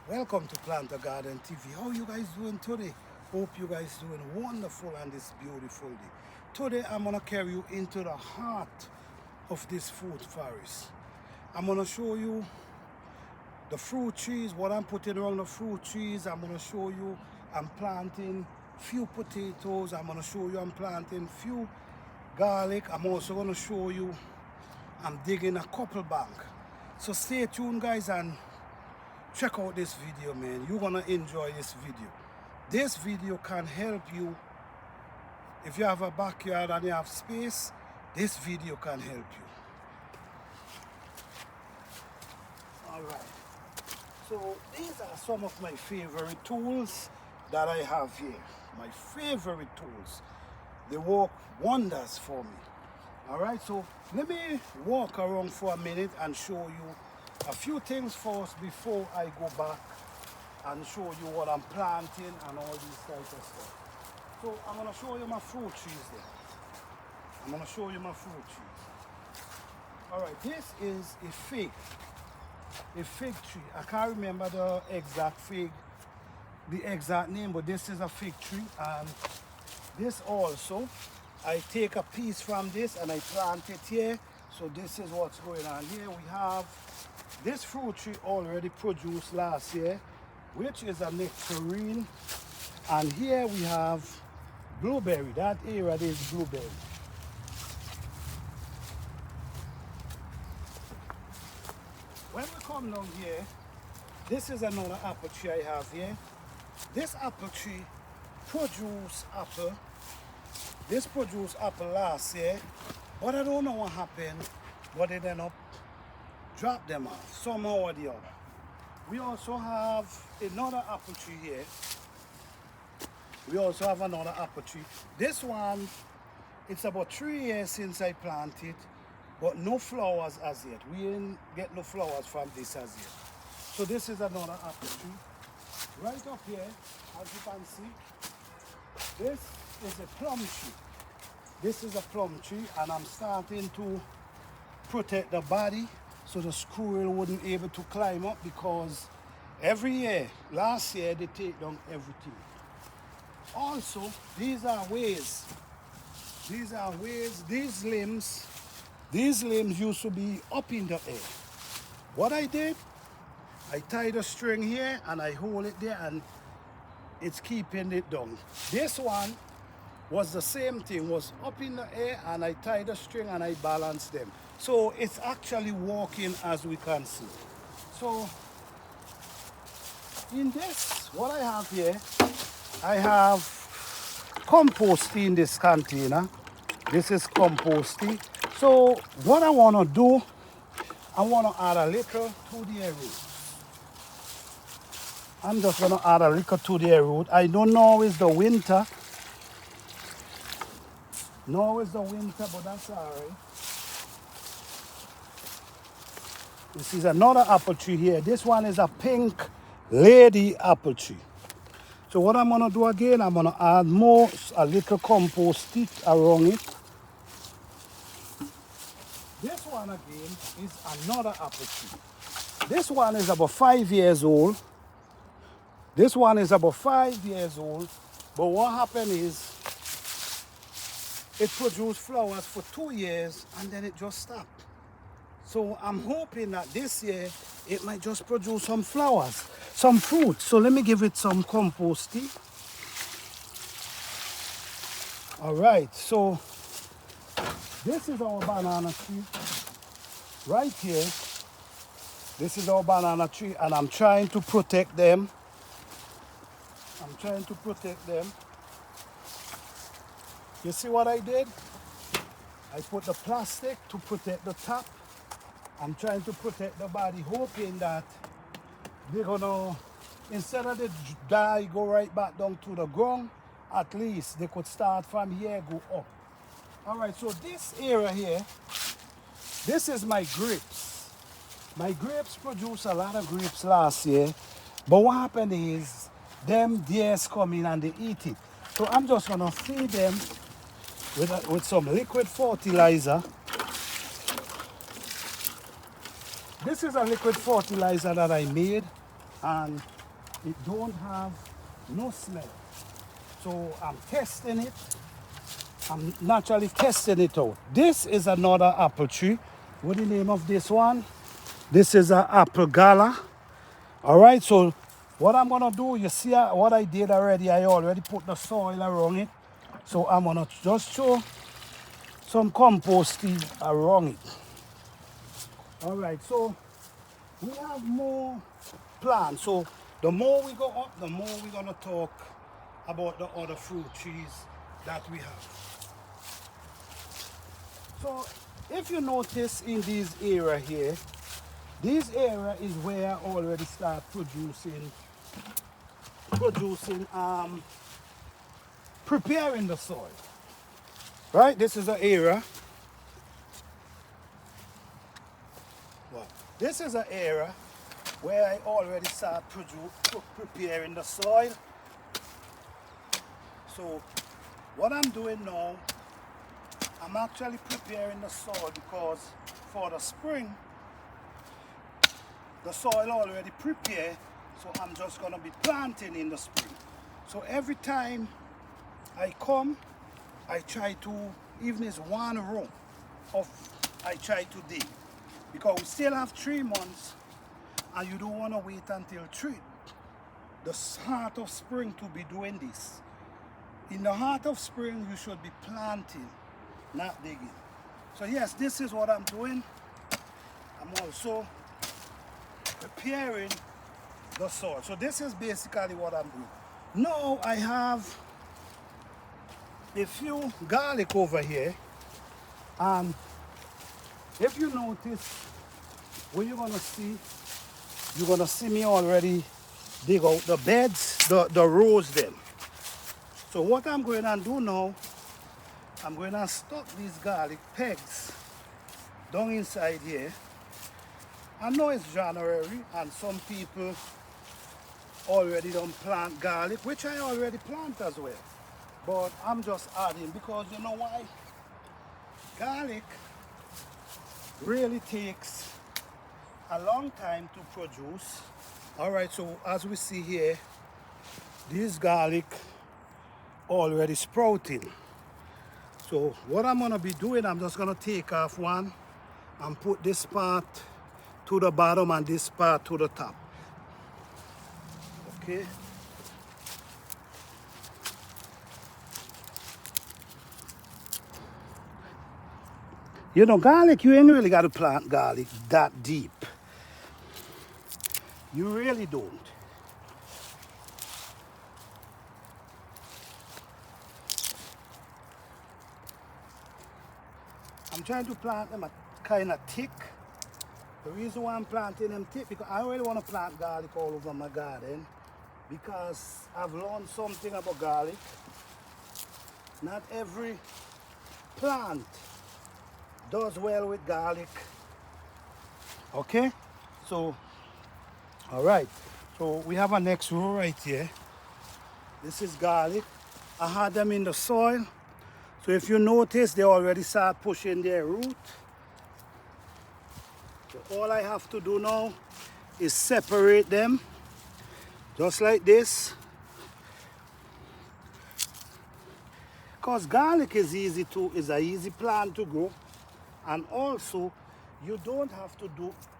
Welcome to Planter Garden TV. How you guys doing today? Hope you guys doing wonderful on this beautiful day. Today I'm gonna carry you into the heart of this fruit forest. I'm gonna show you the fruit trees, what I'm putting around the fruit trees. I'm gonna show you I'm planting few potatoes. I'm gonna show you I'm planting few garlic. I'm also gonna show you I'm digging a couple bank. So stay tuned guys and check out this video, man. You're gonna enjoy this video. This video can help you if you have a backyard and you have space. This video can help you. All right, so these are some of my favorite tools that I have here. My favorite tools. They work wonders for me. All right, so let me walk around for a minute and show you a few things first before I go back and show you what I'm planting and all these types of stuff. So I'm gonna show you my fruit trees there. I'm gonna show you my fruit trees. All right, this is a fig tree. I can't remember the exact name, but this is a fig tree. And this also, I take a piece from this and I plant it here. So this is what's going on here. We have this fruit tree already produced last year, which is a nectarine. And here we have blueberry. That area is blueberry. When we come down here, this is another apple tree I have here. This apple tree produced apple. This produced apple last year, but I don't know what happened, but it ended up drop them off somehow or the other. We also have another apple tree here. We also have another apple tree. This one, it's about 3 years since I planted, but no flowers as yet. We didn't get no flowers from this as yet. So this is another apple tree. Right up here, as you can see, this is a plum tree. This is a plum tree, and I'm starting to protect the body so the squirrel wouldn't be able to climb up, because every year, last year, they take down everything. Also, these are ways. These limbs used to be up in the air. What I did, I tied a string here and I hold it there and it's keeping it down. This one was the same thing, was up in the air and I tied a string and I balanced them. So it's actually walking, as we can see. So in this, what I have here, I have compost in this container. This is composting. So what I want to do, I want to add a little to the root. I'm just going to add a little to the root. I don't know it's the winter. No, it's the winter, but that's all right. This is another apple tree here. This one is a pink lady apple tree. So what I'm gonna do again, I'm gonna add a little compost around it. This one again is another apple tree. This one is about 5 years old. This one is about 5 years old. But what happened is, it produced flowers for 2 years and then it just stopped. So I'm hoping that this year it might just produce some flowers, some fruit. So let me give it some composting. All right, so this is our banana tree right here. This is our banana tree and I'm trying to protect them. You see what I did? I put the plastic to protect the top. I'm trying to protect the body, hoping that they're gonna, instead of the die go right back down to the ground, at least they could start from here, go up. All right, so this area here, this is my grapes. My grapes produced a lot of grapes last year, but what happened is, them deers come in and they eat it. So I'm just gonna feed them with some liquid fertilizer. This is a liquid fertilizer that I made. and it don't have no smell. So I'm testing it. I'm naturally testing it out. This is another apple tree. What the name of this one? This is an apple gala. All right, so what I'm gonna do, you see what I did already, I already put the soil around it. So I'm gonna just throw some composting around it. All right, so we have more plants. So the more we go up, the more we're gonna talk about the other fruit trees that we have. So if you notice in this area here, this area is where I already start preparing the soil. Right? This is an area. Well, this is an area where I already start preparing the soil. So what I'm doing now, I'm actually preparing the soil because for the spring, the soil already prepared, so I'm just gonna be planting in the spring. So every time I come, I try to, even if it's one row of, I try to dig. Because we still have 3 months and you don't wanna wait until the heart of spring to be doing this. In the heart of spring, you should be planting, not digging. So yes, this is what I'm doing. I'm also preparing the soil. So this is basically what I'm doing. Now I have a few garlic over here, and if you notice, what you're gonna see me already dig out the beds, the rows them. So what I'm going to do now, I'm going to stuck these garlic pegs down inside here. I know it's January and some people already don't plant garlic, which I already plant as well. But I'm just adding because you know why? Garlic really takes a long time to produce. All right, so as we see here, this garlic already sprouting. So what I'm gonna be doing, I'm just gonna take off one and put this part to the bottom and this part to the top. Okay. You know, garlic, you ain't really got to plant garlic that deep. You really don't. I'm trying to plant them kind of thick. The reason why I'm planting them thick, because I really want to plant garlic all over my garden, because I've learned something about garlic. Not every plant does well with garlic. Okay, so all right, so we have a next row right here. This is garlic. I had them in the soil, so if you notice, they already start pushing their root. So all I have to do now is separate them just like this, because garlic is an easy plant to grow, and also you don't have to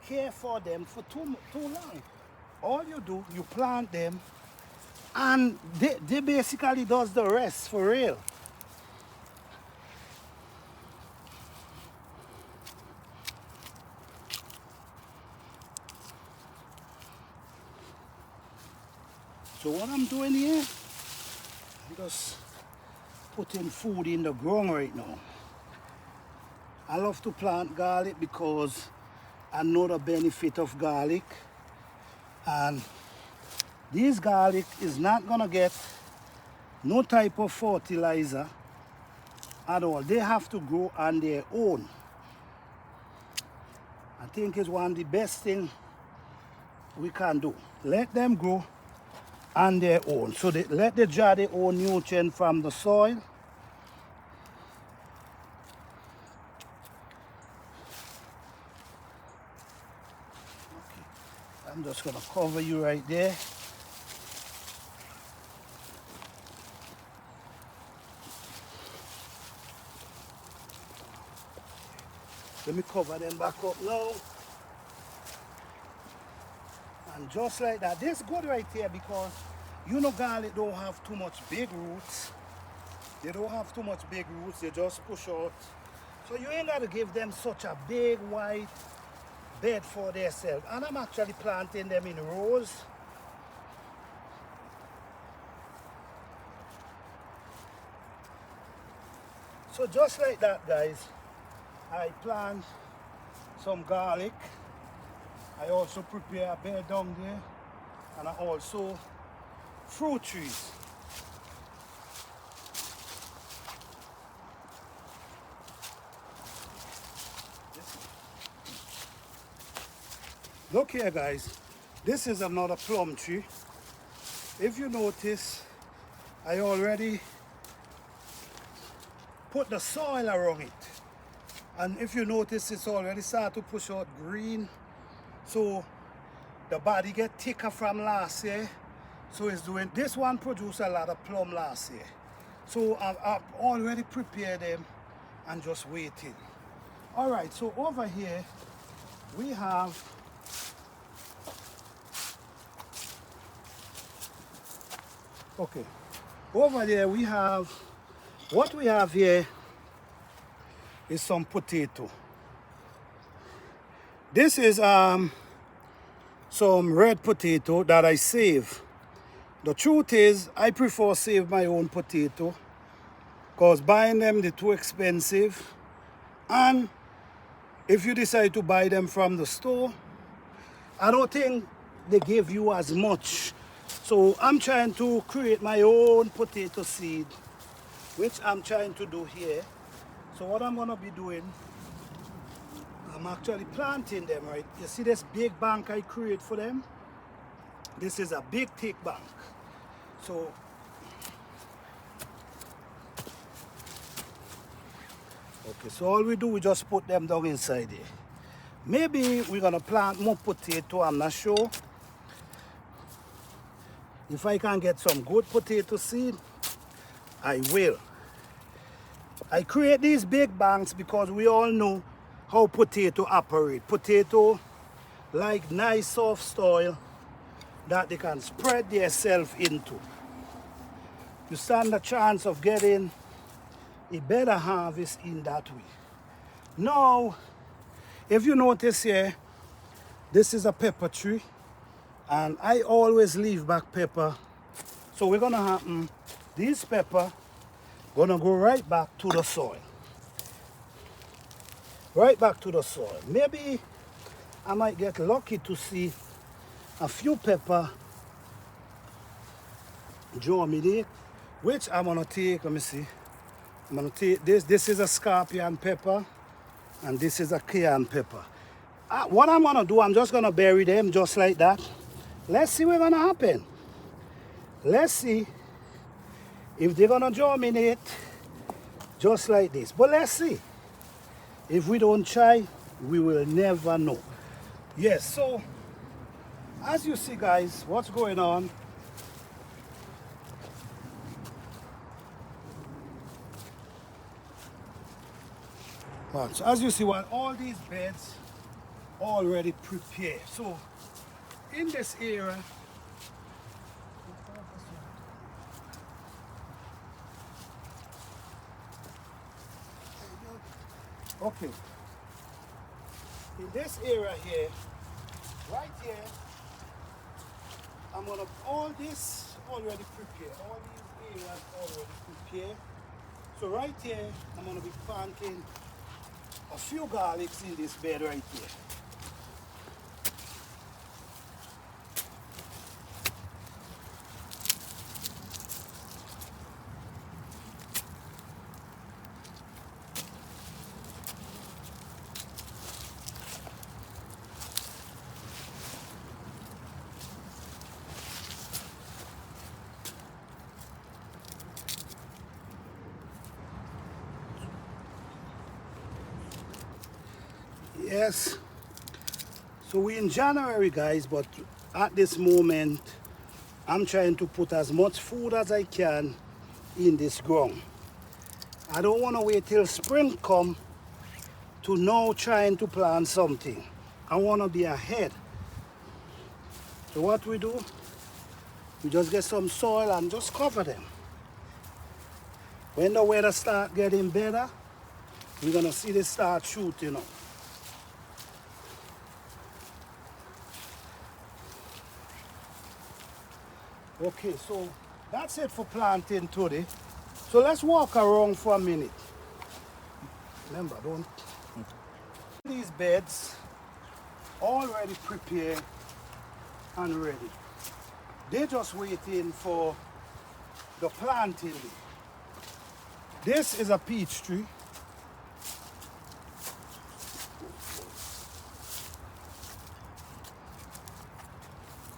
care for them for too long. All you do, you plant them and they basically does the rest for real. So what I'm doing here, I'm just putting food in the ground right now. I love to plant garlic because I know the benefit of garlic, and this garlic is not gonna get no type of fertilizer at all. They have to grow on their own. I think it's one of the best things we can do. Let them grow on their own. So let them draw their own nutrient from the soil. I'm just Just gonna cover you right there. Let me cover them back up now. And just like that, this is good right here because you know garlic don't have too much big roots. They don't have too much big roots, they just push out. So you ain't gotta give them such a big wide bed for themselves. And I'm actually planting them in rows. So just like that, guys, I plant some garlic. I also prepare a bed down there, and I also fruit trees. Look here, guys, this is another plum tree. If you notice, I already put the soil around it, and if you notice, it's already started to push out green. So the body get thicker from last year. So it's doing, this one produced a lot of plum last year. So I've already prepared them and just waiting. All right, so over here we have okay. Over there we have, what we have here is some potato. This is some red potato that I save. The truth is, I prefer save my own potato because buying them they're too expensive, and if you decide to buy them from the store, I don't think they give you as much. So I'm trying to create my own potato seed, which I'm trying to do here. So what I'm gonna be doing, I'm actually planting them, right? You see this big bank I create for them? This is a big thick bank. So okay, so all we do, we just put them down inside here. Maybe we're gonna plant more potato, I'm not sure. If I can get some good potato seed, I will. I create these big banks because we all know how potato operate. Potato like nice soft soil that they can spread themselves into. You stand a chance of getting a better harvest in that way. Now, if you notice here, this is a pepper tree, and I always leave back pepper. So we're gonna happen, these pepper gonna go right back to the soil. Right back to the soil. Maybe I might get lucky to see a few pepper germinate, which I'm gonna take, let me see. I'm gonna take this. This is a scorpion pepper, and this is a cayenne pepper. What I'm gonna do, I'm just gonna bury them just like that. Let's see what's gonna happen. Let's see if they're gonna germinate just like this. But let's see. If we don't try, we will never know. Yes, so as you see, guys, what's going on. So as you see, what all these beds already prepared. So in this area, okay, in this area here, right here, I'm gonna, all this already prepared, all these areas already prepared. So right here, I'm gonna be planting a few garlics in this bed right here. Yes, so we're in January, guys, but at this moment, I'm trying to put as much food as I can in this ground. I don't want to wait till spring come to now trying to plant something. I want to be ahead. So what we do, we just get some soil and just cover them. When the weather start getting better, we're gonna see this start shooting up. Okay, so that's it for planting today. So let's walk around for a minute. Remember, don't. These beds already prepared and ready. They're just waiting for the planting. This is a peach tree.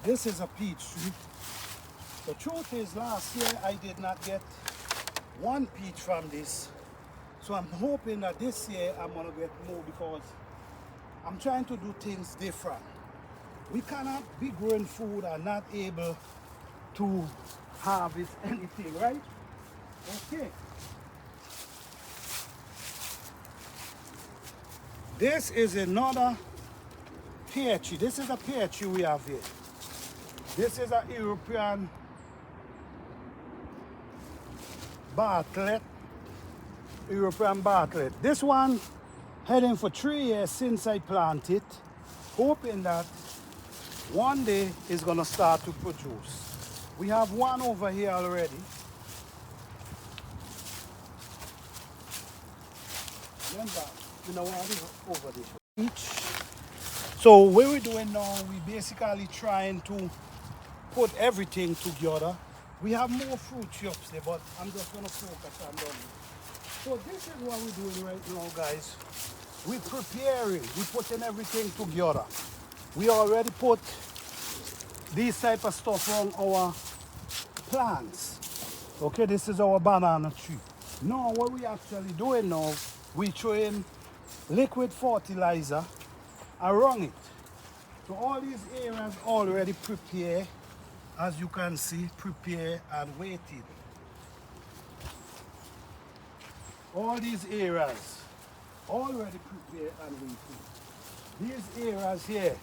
This is a peach tree. The truth is, last year I did not get one peach from this. So I'm hoping that this year I'm gonna get more because I'm trying to do things different. We cannot be growing food and not able to harvest anything, right? Okay. This is another pear tree. This is a pear tree we have here. This is a European Bartlett. European Bartlett. This one heading for 3 years since I planted, hoping that one day it's gonna start to produce. We have one over here already. Remember, you know what is over there. So what we're doing now, we basically trying to put everything together. We have more fruit shops there, but I'm just gonna focus on them. So this is what we're doing right now, guys. We're preparing, we're putting everything together. We already put these type of stuff on our plants. Okay, this is our banana tree. Now what we actually doing now, we're throwing liquid fertilizer around it. So all these areas already prepared, as you can see, prepared and waited. All these areas already prepared and waited. These areas here,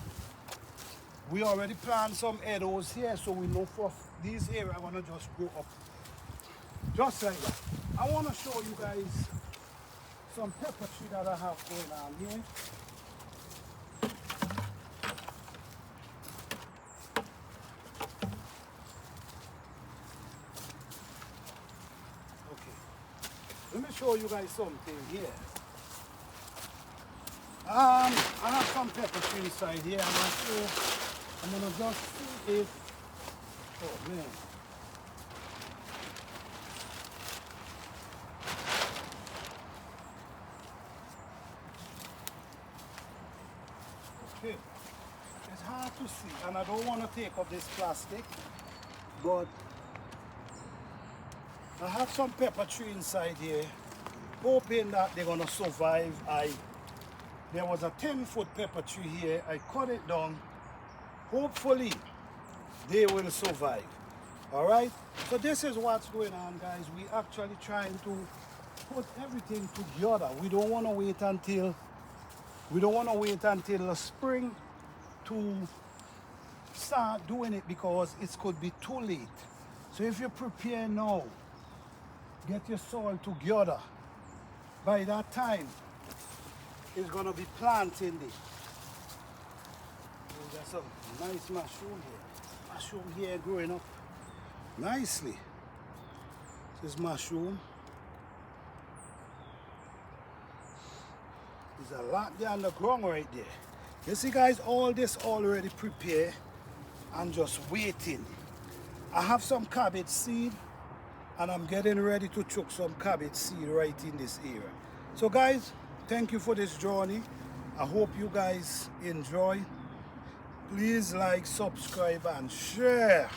we already plant some meadows here, so we know for these areas are gonna just grow up. Just like that. I wanna show you guys some pepper tree that I have going on here. Let me show you guys something here. I have some pepper tree inside here. I'm gonna just see if, oh man. Okay, it's hard to see and I don't want to take off this plastic, but I have some pepper tree inside here, hoping that they're gonna survive. There was a 10-foot pepper tree here. I cut it down. Hopefully, they will survive. All right. So this is what's going on, guys. We actually trying to put everything together. We don't want to wait until the spring to start doing it because it could be too late. So if you prepare now, get your soil together. By that time, it's gonna be planting this. There's some nice mushroom here. Mushroom here growing up nicely. This is mushroom. There's a lot there on the ground right there. You see, guys, all this already prepared and just waiting. I have some cabbage seed and I'm getting ready to chuck some cabbage seed right in this area. So guys, thank you for this journey. I hope you guys enjoy. Please like, subscribe and share.